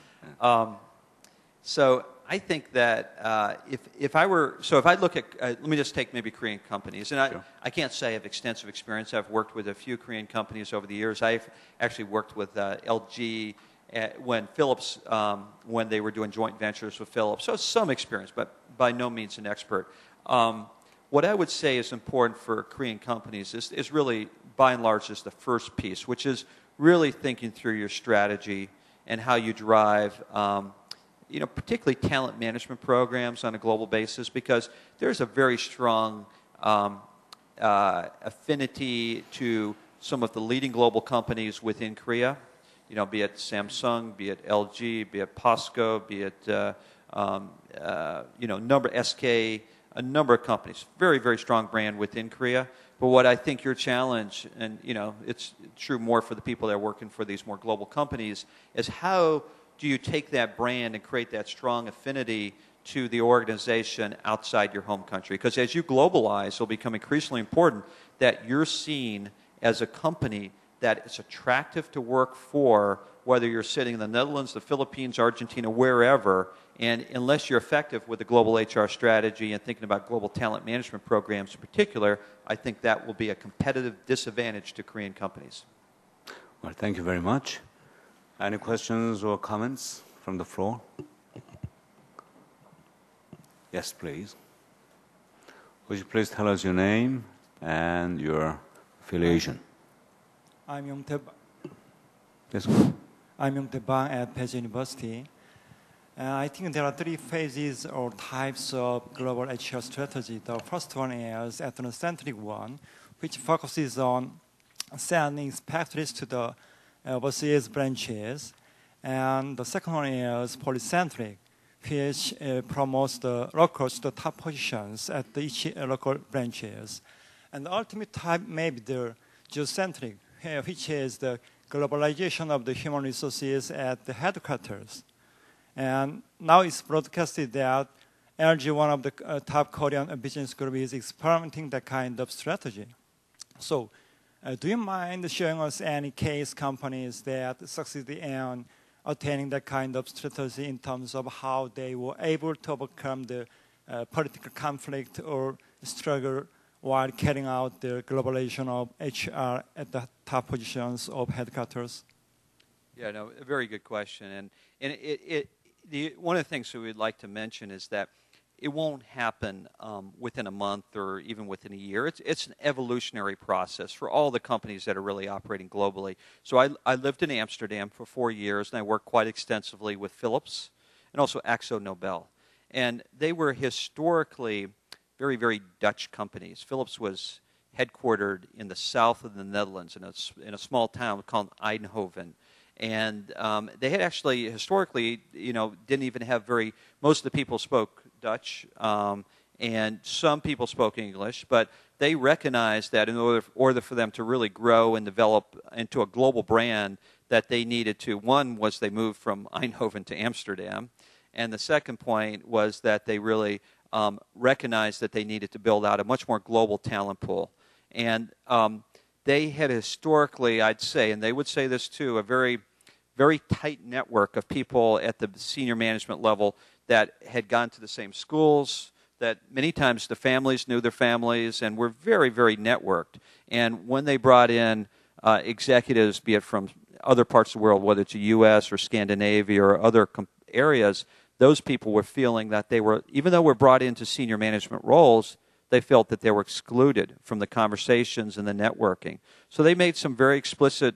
So I think that if I look at, let me just take maybe Korean companies, and Sure. I can't say I have extensive experience. I've worked with a few Korean companies over the years. I've actually worked with LG when Philips, when they were doing joint ventures with Philips. So some experience, but by no means an expert. What I would say is important for Korean companies is really, by and large, is the first piece, which is really thinking through your strategy and how you drive particularly talent management programs on a global basis, because there's a very strong affinity to some of the leading global companies within Korea, be it Samsung, be it LG, be it POSCO, be it SK, a number of companies. Very, very strong brand within Korea. But what I think your challenge, and it's true more for the people that are working for these more global companies, is how do you take that brand and create that strong affinity to the organization outside your home country? Because as you globalize, it'll become increasingly important that you're seen as a company that is attractive to work for, whether you're sitting in the Netherlands, the Philippines, Argentina, wherever. And unless you're effective with the global HR strategy and thinking about global talent management programs in particular, I think that will be a competitive disadvantage to Korean companies. Well, thank you very much. Any questions or comments from the floor? Yes, please. Would you please tell us your name and your affiliation? I'm Yong-tae Yes. Bang at Page University. I think there are three phases or types of global HR strategy. The first one is ethnocentric one, which focuses on sending specialists to the overseas branches. And the second one is polycentric, which promotes the locals to the top positions at each local branches. And the ultimate type may be the geocentric, which is the globalization of the human resources at the headquarters. And now it's broadcasted that LG, one of the top Korean business group, is experimenting that kind of strategy. So do you mind showing us any case companies that succeeded in attaining that kind of strategy in terms of how they were able to overcome the political conflict or struggle while carrying out the globalization of HR at the top positions of headquarters? Yeah, no, a very good question. And one of the things that we'd like to mention is that it won't happen within a month or even within a year. It's an evolutionary process for all the companies that are really operating globally. So I lived in Amsterdam for 4 years, and I worked quite extensively with Philips and also Akzo Nobel. And they were historically very, very Dutch companies. Philips was headquartered in the south of the Netherlands in a small town called Eindhoven. And they had actually historically, didn't even have most of the people spoke Dutch, and some people spoke English, but they recognized that in order for them to really grow and develop into a global brand, that they needed to, one was they moved from Eindhoven to Amsterdam, and the second point was that they really recognized that they needed to build out a much more global talent pool. And they had historically, I'd say, and they would say this too, a very, very tight network of people at the senior management level that had gone to the same schools, that many times the families knew their families and were very, very networked. And when they brought in executives, be it from other parts of the world, whether it's the U.S. or Scandinavia or other areas, those people were feeling that they were, even though we're brought into senior management roles, they felt that they were excluded from the conversations and the networking. So they made some very explicit,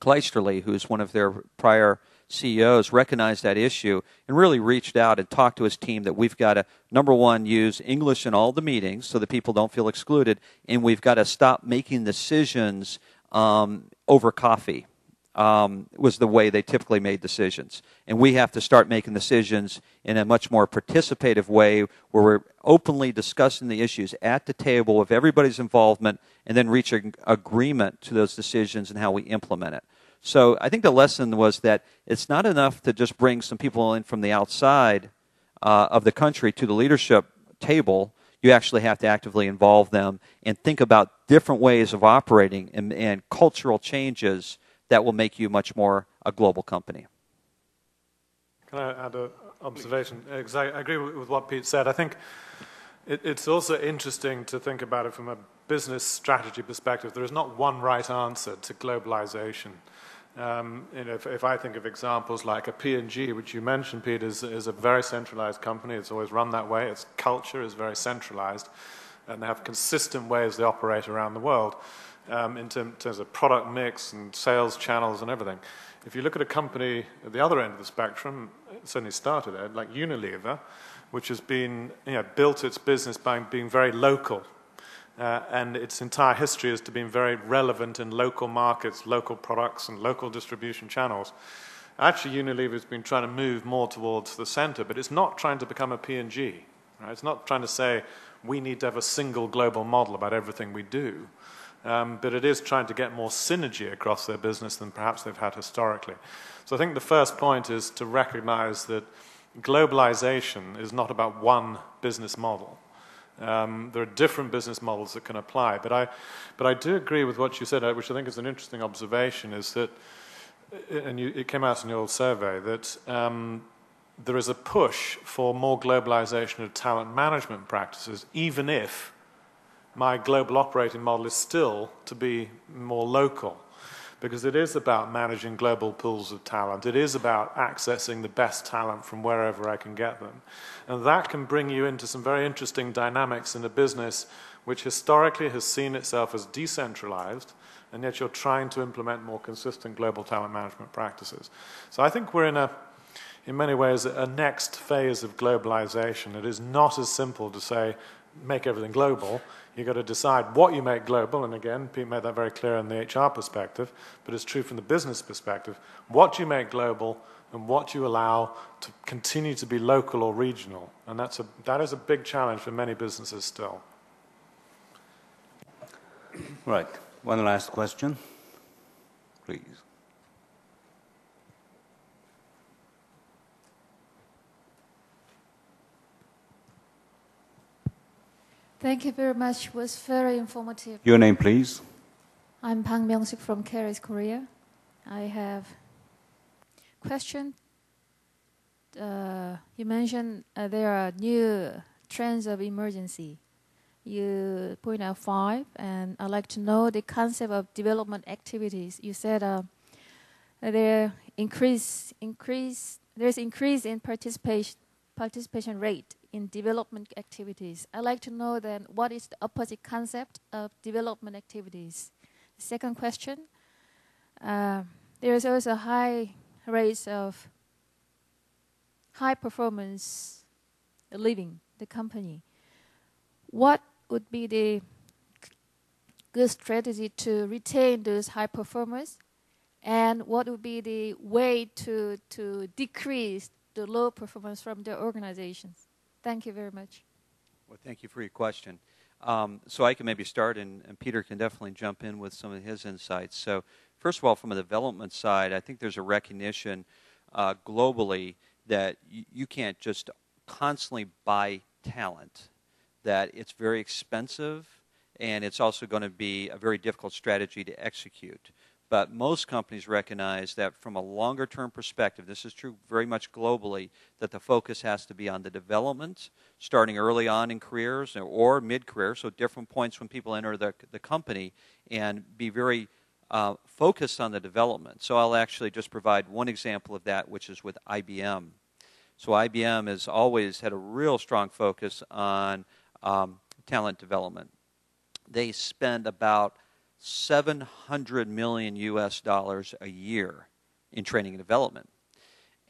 Kleisterly, who's one of their prior CEOs, recognized that issue and really reached out and talked to his team that we've got to, number one, use English in all the meetings so that people don't feel excluded, and we've got to stop making decisions over coffee. Was the way they typically made decisions. And we have to start making decisions in a much more participative way where we're openly discussing the issues at the table with everybody's involvement and then reach an agreement to those decisions and how we implement it. So I think the lesson was that it's not enough to just bring some people in from the outside of the country to the leadership table. You actually have to actively involve them and think about different ways of operating and cultural changes that will make you much more a global company. Can I add an observation? Because I agree with what Pete said. I think it's also interesting to think about it from a business strategy perspective. There is not one right answer to globalization. If I think of examples like a P&G, which you mentioned, Pete, is a very centralized company. It's always run that way. Its culture is very centralized, and they have consistent ways they operate around the world in terms of product mix and sales channels and everything. If you look at a company at the other end of the spectrum, it certainly started at, like Unilever, which has been, built its business by being very local. And its entire history is to be very relevant in local markets, local products, and local distribution channels. Actually, Unilever has been trying to move more towards the center, but it's not trying to become a P&G. Right? It's not trying to say we need to have a single global model about everything we do. But it is trying to get more synergy across their business than perhaps they've had historically. So I think the first point is to recognize that globalization is not about one business model. There are different business models that can apply. But I do agree with what you said, which I think is an interesting observation, is that, and it came out in your survey, that there is a push for more globalization of talent management practices, even if my global operating model is still to be more local, because it is about managing global pools of talent. It is about accessing the best talent from wherever I can get them. And that can bring you into some very interesting dynamics in a business which historically has seen itself as decentralized, and yet you're trying to implement more consistent global talent management practices. So I think we're in many ways, a next phase of globalization. It is not as simple to say, make everything global. You've got to decide what you make global, and again, Pete made that very clear in the HR perspective, but it's true from the business perspective. What you make global and what you allow to continue to be local or regional, and that is a big challenge for many businesses still. Right. One last question, please. Thank you very much. It was very informative. Your name, please. I'm Bang Myung-sik from Caris, Korea. I have a question. You mentioned there are new trends of emergency. You point out 5, and I'd like to know the concept of development activities. You said there's increase in participation rate in development activities. I'd like to know then what is the opposite concept of development activities. The second question, there is also high rates of high performance living the company. What would be the good strategy to retain those high performers, and what would be the way to decrease the low performance from the organizations? Thank you very much. Well, thank you for your question. So I can maybe start, and Peter can definitely jump in with some of his insights. So first of all, from a development side, I think there's a recognition globally that you can't just constantly buy talent, that it's very expensive, and it's also going to be a very difficult strategy to execute. But most companies recognize that from a longer-term perspective, this is true very much globally, that the focus has to be on the development, starting early on in careers or mid-career, so different points when people enter the company, and be very focused on the development. So I'll actually just provide one example of that, which is with IBM. So IBM has always had a real strong focus on talent development. They spend about $700 million a year in training and development.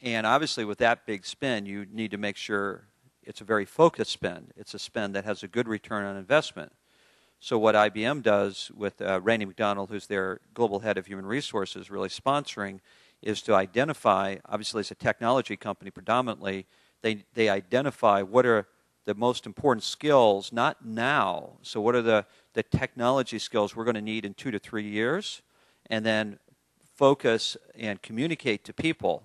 And obviously with that big spend, you need to make sure it's a very focused spend. It's a spend that has a good return on investment. So what IBM does with Randy McDonald, who's their global head of human resources, really sponsoring, is to identify, obviously as a technology company predominantly, they identify what are the most important skills, not now. So what are the technology skills we're going to need in 2 to 3 years, and then focus and communicate to people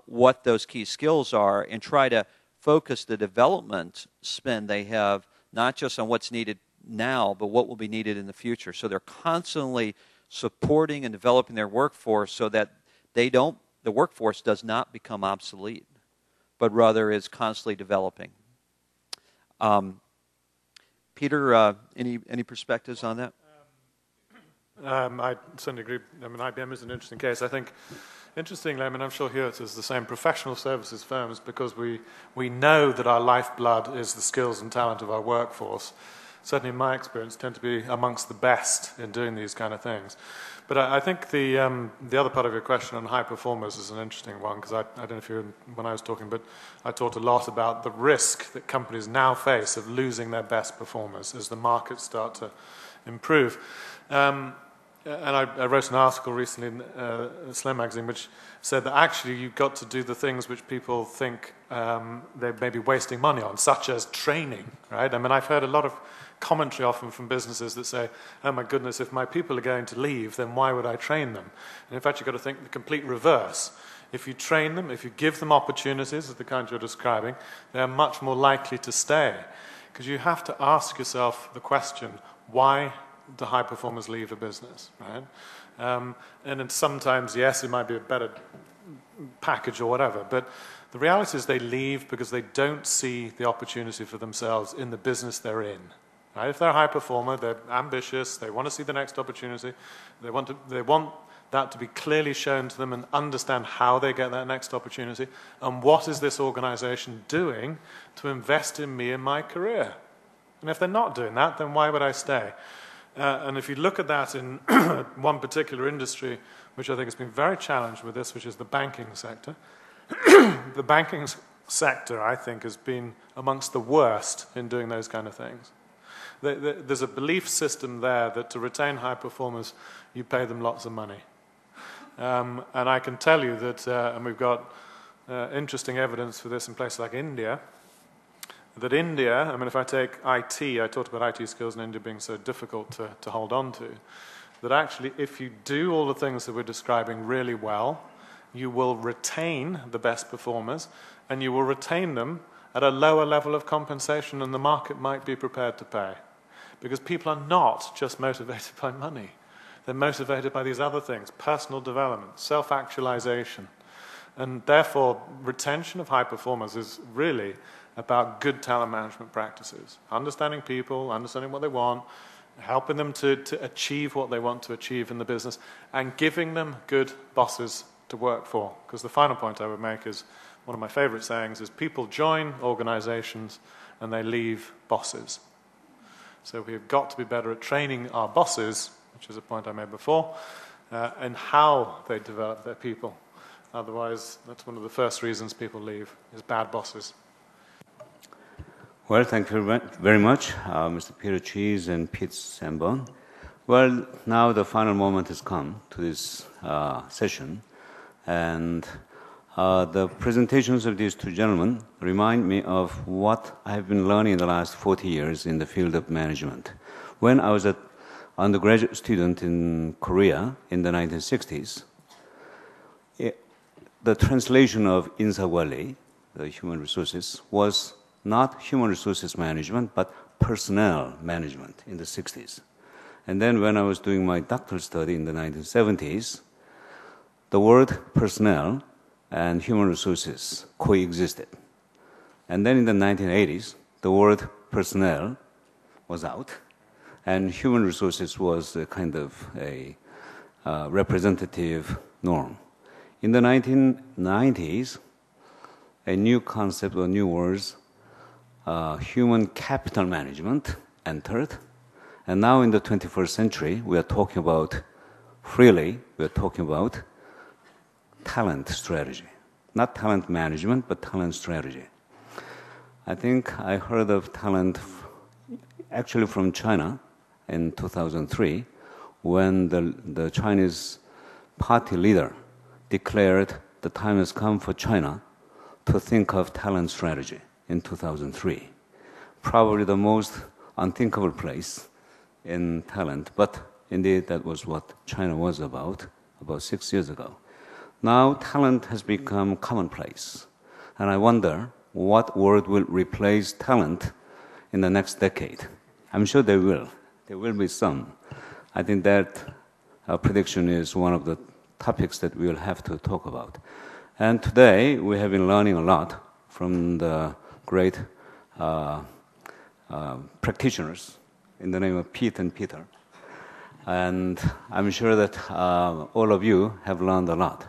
what those key skills are, and try to focus the development spend they have not just on what's needed now, but what will be needed in the future. So they're constantly supporting and developing their workforce so that they don't the workforce does not become obsolete, but rather is constantly developing. Peter, any perspectives on that? I certainly agree. I mean, IBM is an interesting case. I think, interestingly, I mean, I'm sure here it is the same professional services firms because we know that our lifeblood is the skills and talent of our workforce. Certainly in my experience, tend to be amongst the best in doing these kind of things. But I think the other part of your question on high performers is an interesting one because I don't know if you were when I was talking, but I talked a lot about the risk that companies now face of losing their best performers as the markets start to improve. And I wrote an article recently in Slam magazine which said that actually you've got to do the things which people think they may be wasting money on, such as training, right? I mean, I've heard a lot of commentary often from businesses that say, oh my goodness, if my people are going to leave, then why would I train them? And in fact, you've got to think the complete reverse. If you train them, if you give them opportunities of the kind you're describing, they're much more likely to stay. Because you have to ask yourself the question, why do high performers leave a business, right? And then sometimes, yes, it might be a better package or whatever, but the reality is they leave because they don't see the opportunity for themselves in the business they're in. Right? If they're a high performer, they're ambitious, they want to see the next opportunity, they want that to be clearly shown to them and understand how they get that next opportunity and what is this organization doing to invest in me and my career. And if they're not doing that, then why would I stay? And if you look at that in one particular industry, which I think has been very challenged with this, which is the banking sector, the banking sector, I think, has been amongst the worst in doing those kind of things. There's a belief system there that to retain high performers, you pay them lots of money. And I can tell you that, and we've got interesting evidence for this in places like India, that India, I mean, if I take IT, I talked about IT skills in India being so difficult to hold on to, that actually if you do all the things that we're describing really well, you will retain the best performers, and you will retain them at a lower level of compensation than the market might be prepared to pay. Because people are not just motivated by money. They're motivated by these other things, personal development, self-actualization. And therefore, retention of high performers is really about good talent management practices. Understanding people, understanding what they want, helping them to achieve what they want to achieve in the business, and giving them good bosses to work for. Because the final point I would make is, one of my favorite sayings is, people join organizations and they leave bosses. So we've got to be better at training our bosses, which is a point I made before, and how they develop their people. Otherwise, that's one of the first reasons people leave, is bad bosses. Well, thank you very much, Mr. Peter Cheese and Pete Sambon. Well, now the final moment has come to this session, and the presentations of these two gentlemen remind me of what I have been learning in the last 40 years in the field of management. When I was an undergraduate student in Korea in the 1960s, the translation of 인사관리, the human resources, was not human resources management, but personnel management in the 60s. And then when I was doing my doctoral study in the 1970s, the word personnel and human resources coexisted. And then in the 1980s, the word personnel was out, and human resources was a kind of a representative norm. In the 1990s, a new concept or new words, human capital management, entered. And now in the 21st century, we are talking about, freely, we are talking about talent strategy. Not talent management, but talent strategy. I think I heard of talent actually from China in 2003 when the Chinese party leader declared the time has come for China to think of talent strategy in 2003. Probably the most unthinkable place in talent, but indeed that was what China was about 6 years ago. Now talent has become commonplace, and I wonder what word will replace talent in the next decade. I'm sure there will be some. I think that prediction is one of the topics that we will have to talk about. And today, we have been learning a lot from the great practitioners in the name of Pete and Peter. And I'm sure that all of you have learned a lot.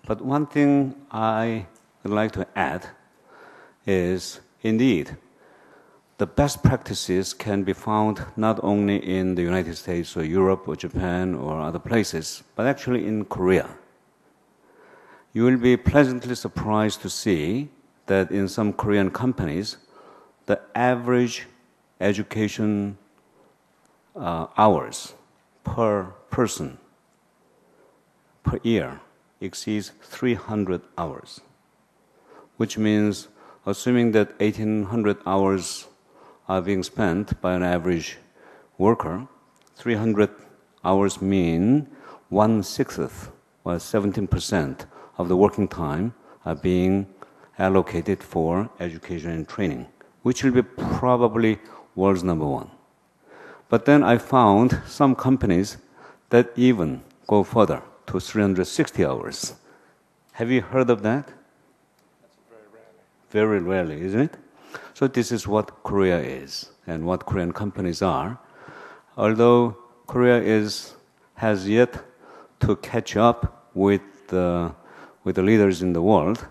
But one thing I would like to add is, indeed, the best practices can be found not only in the United States or Europe or Japan or other places, but actually in Korea. You will be pleasantly surprised to see that in some Korean companies, the average education hours per person per year exceeds 300 hours, which means, assuming that 1,800 hours are being spent by an average worker, 300 hours mean 1/6 or 17% of the working time are being allocated for education and training, which will be probably world's number one. But then I found some companies that even go further to 360 hours. Have you heard of that? That's very rarely. Very rarely, isn't it? So this is what Korea is and what Korean companies are. Although Korea has yet to catch up with the leaders in the world,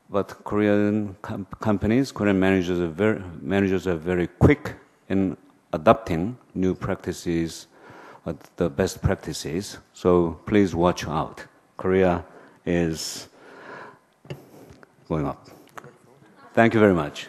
but Korean companies, Korean managers are very quick in adopting new practices, the best practices. So please watch out. Korea is going up. Thank you very much.